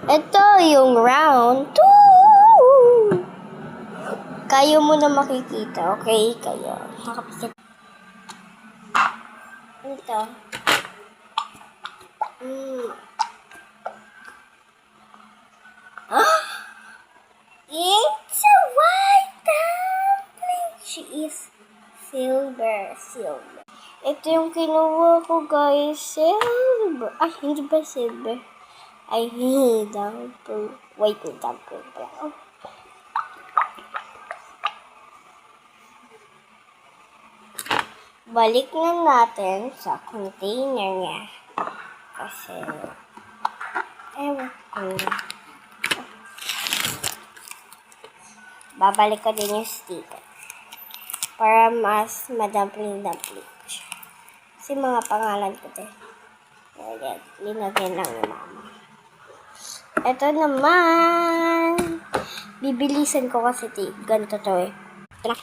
Ito yung round 2. Kayo mo na makikita, okay? Kayo. Nakapikit. Ito. It's a white dumpling. She is silver. Ito yung kinuha ko, guys. Silver. Ay, hindi ba silver? Ay, dumpling. Wait, dumpling pala. Balik na natin sa container niya. Kasi, ewan ko. Babalik ko din yung sticker. Para mas madampling-dampling siya. Kasi mga pangalan ko din. Ayan, linagyan lang ni mama. Ito naman. Bibilisan ko kasi ganito to eh. Ito na.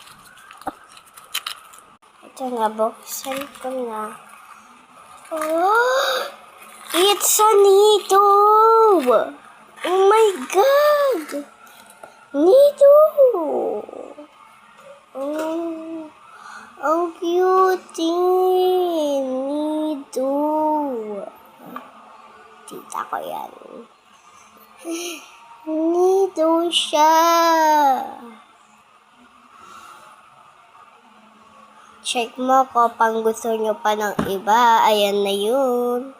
Ito nga, buksan ko na. Oh! It's a Nito! Oh my God! Nito! Oh, ang cute! Nito! Tita ko yan. Nito siya! Check mo ko pang gusto nyo pa ng iba. Ayan na yun.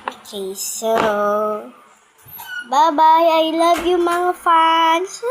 Okay, so bye-bye. I love you mga fans.